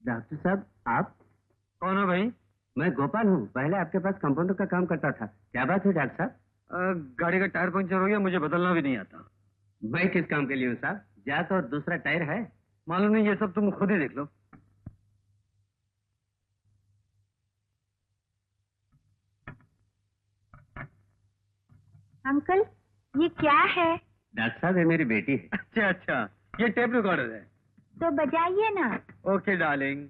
Doctor साहब, आप कौन हो भाई? मैं गोपाल हूँ। पहले आपके पास कंपाउंडर का काम करता था। क्या बात है डॉक्टर साहब? गाड़ी का टायर पंक्चर हो गया, मुझे बदलना भी नहीं आता। मैं किस काम के लिए हूँ साहब? या तो दूसरा टायर है। मालूम नहीं, ये सब तुम खुद ही देख लो। अंकल, ये क्या है? डॉक्टर साहब, ये मेरी बेटी है। अच्छा अच्छा, ये टेप रिकॉर्डर है। तो बजाइए ना। Okay darling.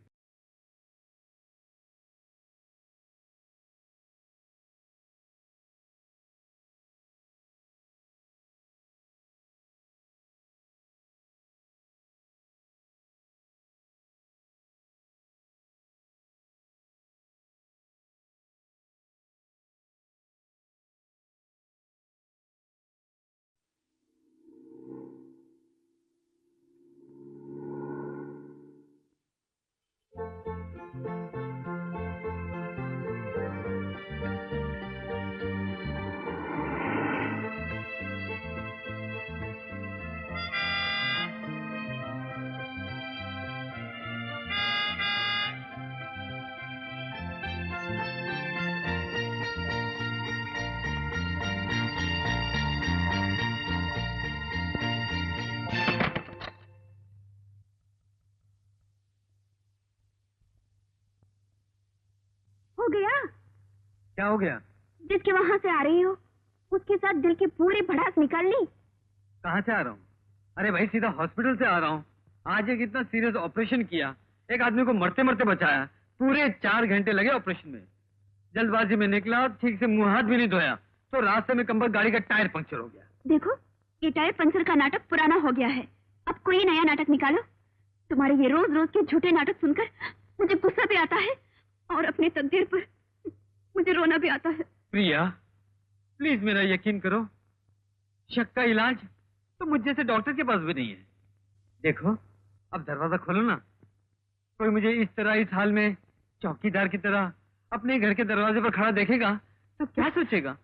हो गया? क्या हो गया? जिसके वहां से आ रही हो उसके साथ दिल की पूरी भड़ास निकाल ली। कहाँ से आ रहा हूँ? अरे भाई, सीधा हॉस्पिटल से आ रहा हूँ। आज एक इतना सीरियस ऑपरेशन किया, एक आदमी को मरते मरते बचाया। पूरे 4 घंटे लगे ऑपरेशन में। जल्दबाजी में निकला, ठीक से मुंह हाथ भी नहीं धोया, तो रास्ते में कंबल गाड़ी का टायर पंक्चर हो गया। देखो, ये टायर पंचर का नाटक पुराना हो गया है। अब कोई नया नाटक निकालो। तुम्हारे ये रोज रोज के झूठे नाटक सुनकर मुझे गुस्सा भी आता है और अपनी तकदीर पर मुझे रोना भी आता है। प्रिया, प्लीज मेरा यकीन करो, शक का इलाज तो मुझ जैसे डॉक्टर के पास भी नहीं है। देखो, अब दरवाजा खोलो ना। कोई मुझे इस तरह, इस हाल में चौकीदार की तरह अपने घर के दरवाजे पर खड़ा देखेगा तो क्या सोचेगा?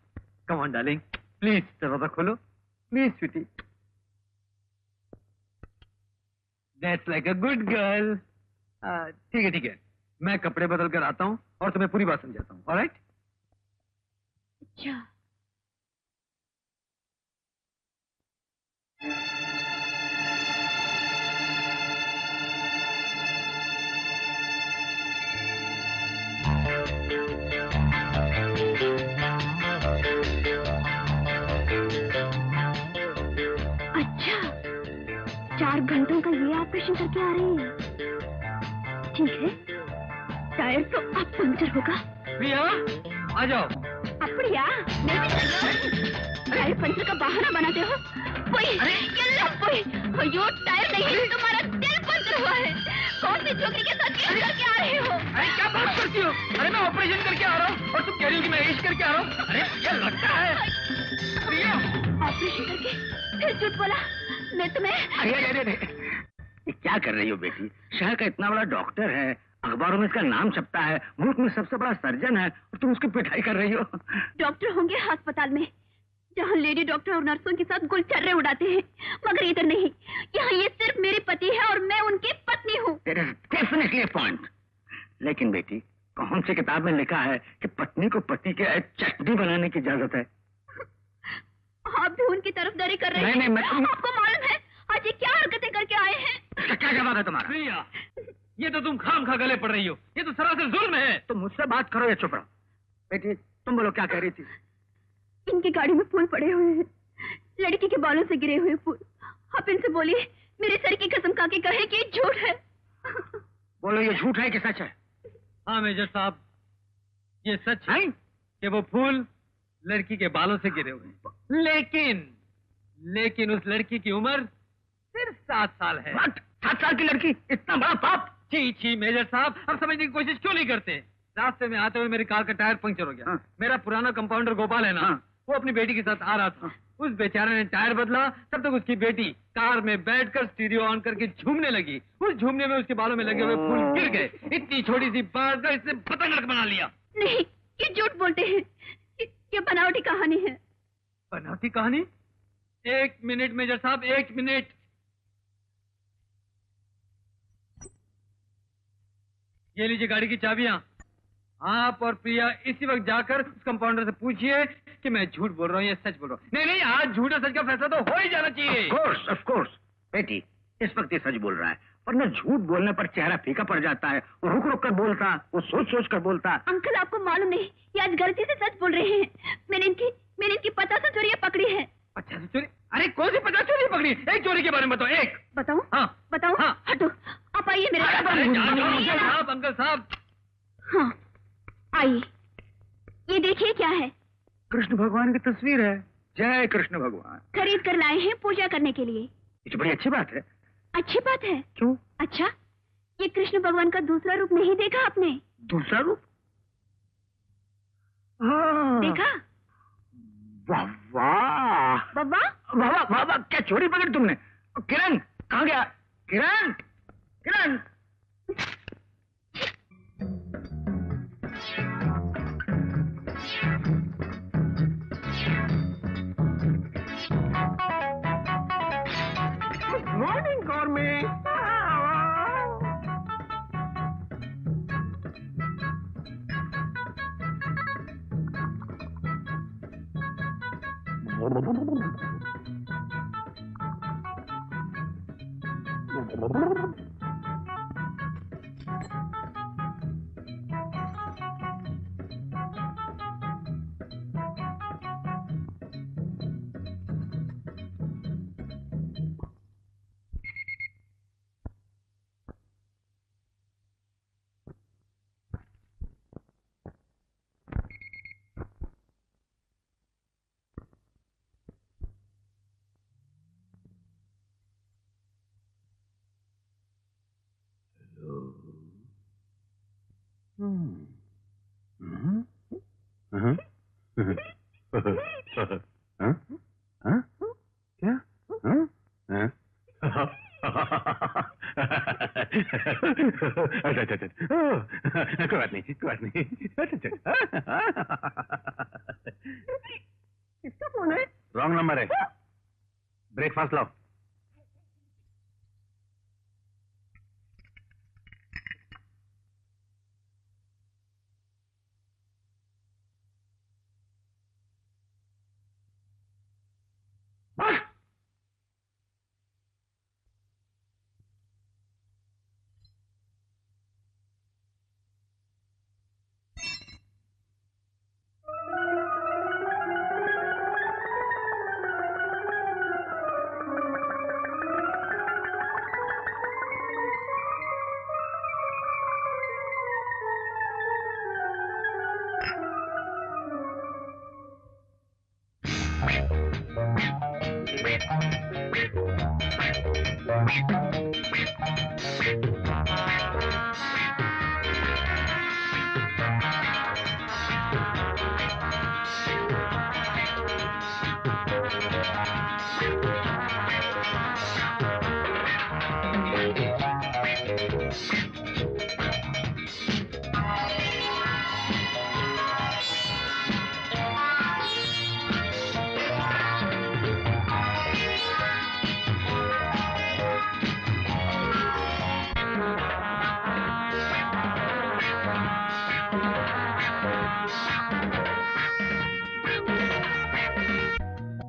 कम ऑन डार्लिंग, प्लीज दरवाजा खोलो, please sweetie. That's like a good girl. ठीक है ठीक है, मैं कपड़े बदल कर आता हूँ और तुम्हें पूरी बात समझाता हूँ। ऑलराइट? अच्छा, अच्छा, 4 घंटों का ये ऑपरेशन करके आ रही है। ठीक है, टायर तो अब पंचर होगा। प्रिया, आ जाओ। அப்படியா? मैं भी चल जाऊं? टायर पंचर का बहाना बनाते हो? कोई, ये कोई, यो टायर नहीं, तुम्हारा दिल पंचर हुआ है। कौन सी छोकरी के साथ ये करके आ रहे हो? अरे क्या बात करती हो? अरे मैं ऑपरेशन करके आ रहा हूँ और तुम कह रही हो कि मैं इश्क करके आ रहा हूँ? अरे क्या लगता है? प्रिया, ऑपरेशन करके फिर झूठ बोला। मैं तुम्हें... अरे, ये क्या कर रही हो बेटी? शहर का इतना बड़ा डॉक्टर है, अखबारों में इसका नाम छपता है, मुल्क में सबसे बड़ा सर्जन है, और तुम उसकी पिटाई कर रही हो। डॉक्टर होंगे अस्पताल में, जहाँ लेडी डॉक्टर और नर्सों के साथ गुलछर्रे उड़ाते हैं, मगर इधर नहीं। यहाँ ये सिर्फ मेरे पति है और मैं उनकी पत्नी हूँ। There is definitely a point. लेकिन बेटी, कौन सी किताब में लिखा है कि पत्नी को पति के चटनी बनाने की इजाजत है? आप भी उनकी तरफदारी कर रहे हैं। नहीं, मैं आपको मालूम है आज ये क्या हरकतें करके आए हैं? इसका क्या जवाब है तुम्हारा? प्रिया, ये तो तुम खाम खा गले पड़ रही हो। ये तो सरासर जुल्म है। तुम मुझसे बात करो या चुप रहो। बेटी, तुम बोलो, क्या कह रही थी? इनकी गाड़ी में फूल पड़े हुए हैं, लड़की के बालों से गिरे हुए फूल। आप इनसे बोलिए, मेरे सर की कसम खा के कहे कि झूठ है। बोलो, ये झूठ है कि सच है? हाँ मेजर साहब, ये सच है कि वो फूल लड़की के बालों से गिरे हुए हैं। लेकिन उस लड़की की उम्र सिर्फ 7 साल है। 7 साल की लड़की? इतना बड़ा पाप! छी मेजर साहब, अब समझने की कोशिश क्यों नहीं करते? रास्ते में आते हुए मेरी कार का टायर पंक्चर हो गया। मेरा पुराना कंपाउंडर गोपाल है ना, वो अपनी बेटी के साथ आ रहा था। उस बेचारे ने टायर बदला, तब तक उसकी बेटी कार में बैठकर स्टीरियो ऑन करके झूमने लगी। उस झूमने में उसके बालों में लगे हुए फूल गिर गए। इतनी छोटी सी बात का इसने पतंग बना लिया। नहीं, ये झूठ बोलते हैं। ये बनावटी कहानी है। बनावटी कहानी? 1 मिनट मेजर साहब, 1 मिनट। ये लीजिए गाड़ी की चाबियां। आप और प्रिया इसी वक्त जाकर उस कंपाउंडर से पूछिए कि मैं झूठ बोल रहा हूँ या सच बोल रहा हूँ। नहीं नहीं, आज झूठ और सच का फैसला तो हो ही जाना चाहिए। ऑफ कोर्स बेटी, इस वक्त ये सच बोल रहा है, वरना झूठ बोलने पर चेहरा फीका पड़ जाता है। वो रुक रुक कर बोलता, वो सोच सोच कर बोलता। अंकल, आपको मालूम नहीं, ये आज गलती से सच बोल रहे हैं। मैंने इनकी 50 चोरियां पकड़ी है। 50 चोरी? अरे कौन सी 50 चोरी पकड़ी? एक चोरी के बारे में बताओ। एक बताऊं? हाँ बताऊं? हाँ। हटो, आप आइए मेरे साथ। अंकल साहब। हाँ, आइए। ये देखिए क्या है। कृष्ण भगवान की तस्वीर है। जय कृष्ण भगवान। खरीद कर लाए हैं पूजा करने के लिए। ये तो बड़ी अच्छी बात है। अच्छी बात है? क्यों? अच्छा, ये कृष्ण भगवान का दूसरा रूप नहीं देखा आपने? दूसरा रूप? हाँ। देखा? वाह वाह बाबा, वाह वाह वाह वाह, क्या चोरी पकड़ी तुमने? किरण कहाँ गया? किरण, किरण। Morning government. कोई बात नहीं, कोई बात नहीं। किसका फोन है? रॉन्ग नंबर है। ब्रेकफास्ट लाओ।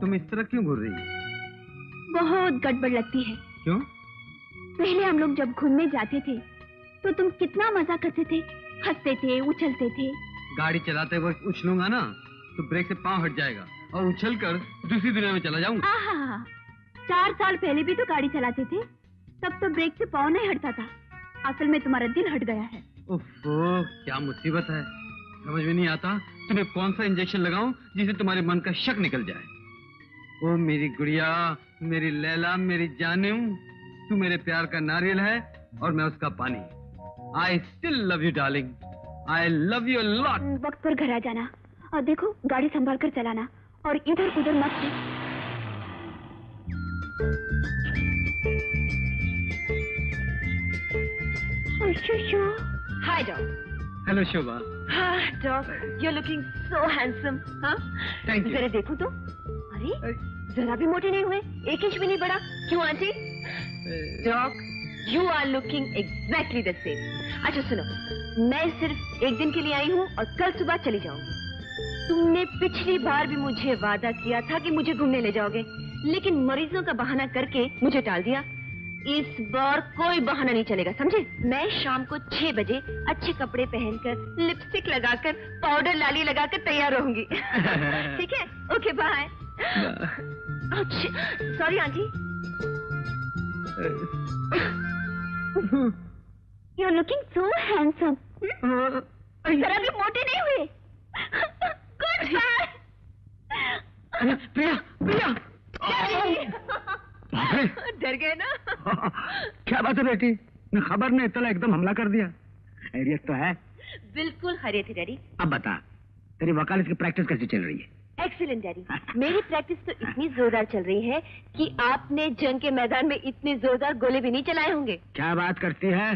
तुम इस तरह क्यों घूर रही हो? बहुत गड़बड़ लगती है। क्यों? पहले हम लोग जब घूमने जाते थे तो तुम कितना मजा करते थे, हंसते थे, उछलते थे। गाड़ी चलाते वक्त उछलूंगा ना तो ब्रेक से पांव हट जाएगा और उछल कर दूसरी दुनिया में चला जाऊंगा। आहा, 4 साल पहले भी तो गाड़ी चलाते थे, तब तो ब्रेक से पाँव नहीं हटता था। असल में तुम्हारा दिल हट गया है। ओफो, क्या मुसीबत है। समझ में नहीं आता तुम्हें कौन सा इंजेक्शन लगाऊं जिससे तुम्हारे मन का शक निकल जाए। ओ मेरी गुड़िया, मेरी लैला, मेरी जानू, तू मेरे प्यार का नारियल है और मैं उसका पानी। I still love you darling, I love you lot. वक्त पर घर आ जाना और देखो गाड़ी संभाल कर चलाना और इधर उधर मत। Hi, Doc. Hello Shobha. Doc, you're looking so handsome. हाँ? Thank you. जरा देखो तो। अरे, जरा भी मोटे नहीं हुए, 1 इंच भी नहीं बढ़ा। क्यों aunty? Doc, you are looking exactly the same. अच्छा सुनो, मैं सिर्फ एक दिन के लिए आई हूँ और कल सुबह चली जाऊंगी। तुमने पिछली बार भी मुझे वादा किया था कि मुझे घूमने ले जाओगे, लेकिन मरीजों का बहाना करके मुझे टाल दिया। इस बार कोई बहाना नहीं चलेगा, समझे? मैं शाम को 6 बजे अच्छे कपड़े पहनकर, लिपस्टिक लगाकर, पाउडर लाली लगाकर तैयार रहूंगी। ठीक है? Okay bye. Sorry aunty. You're looking so handsome. जरा भी मोटे नहीं हुए। Good bye. प्रिया, प्रिया। डर गए ना? क्या बात है बेटी, मैं खबर नहीं तला एकदम हमला कर दिया। खैरियत तो है? बिल्कुल खैरियत है डैडी। अब बता, तेरी वकालत की प्रैक्टिस कैसी चल रही है? Excellent daddy. मेरी प्रैक्टिस तो इतनी जोरदार चल रही है कि आपने जंग के मैदान में इतने जोरदार गोले भी नहीं चलाए होंगे। क्या बात करती है?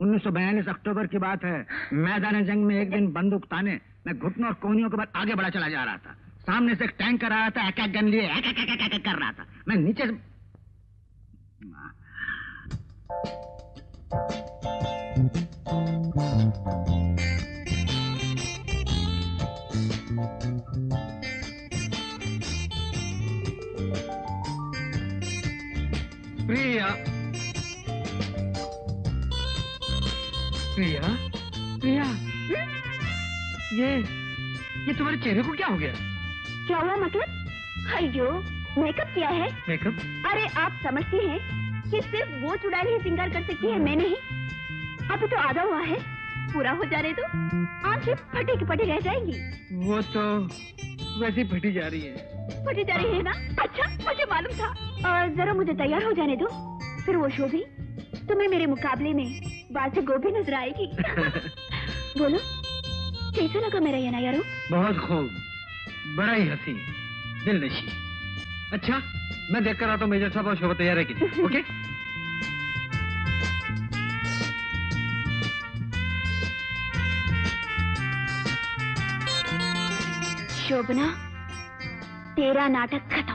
1942 अक्टूबर की बात है। मैदान जंग में एक दिन बंदूक ताने मैं घुटनों और कोहनियों के बाद आगे बढ़ा चला जा रहा था। सामने से एक टैंकर आ रहा था, एक गन लिए एक कर रहा था। मैं नीचे से प्रिया, प्रिया, प्रिया, ये तुम्हारे चेहरे को क्या हो गया? क्या हुआ मतलब? अयो, मेकअप किया है। मेकअप? अरे आप समझती हैं कि सिर्फ वो चुड़ैल ही श्रृंगार कर सकती है, मैं नहीं। अभी तो आधा हुआ है, पूरा हो जाने दो, आंखें फटी की फटी रह जाएंगी। वो तो वैसे ही फटी जा रही है। फटी जा रही है ना? अच्छा, मुझे मालूम था। जरा मुझे तैयार हो जाने दो, फिर वो शोभी तुम्हें मेरे मुकाबले में बाल से गोभी नजर आएगी। बोलो, कैसा लगा मेरा ये नया रूप? बहुत खूब, बड़ा ही हसीन, दिल नशी। अच्छा, मैं देख कर आता हूँ मेजर साहब और शोभा तैयार है कि नहीं। ओके? शोभना, तेरा नाटक खत्म।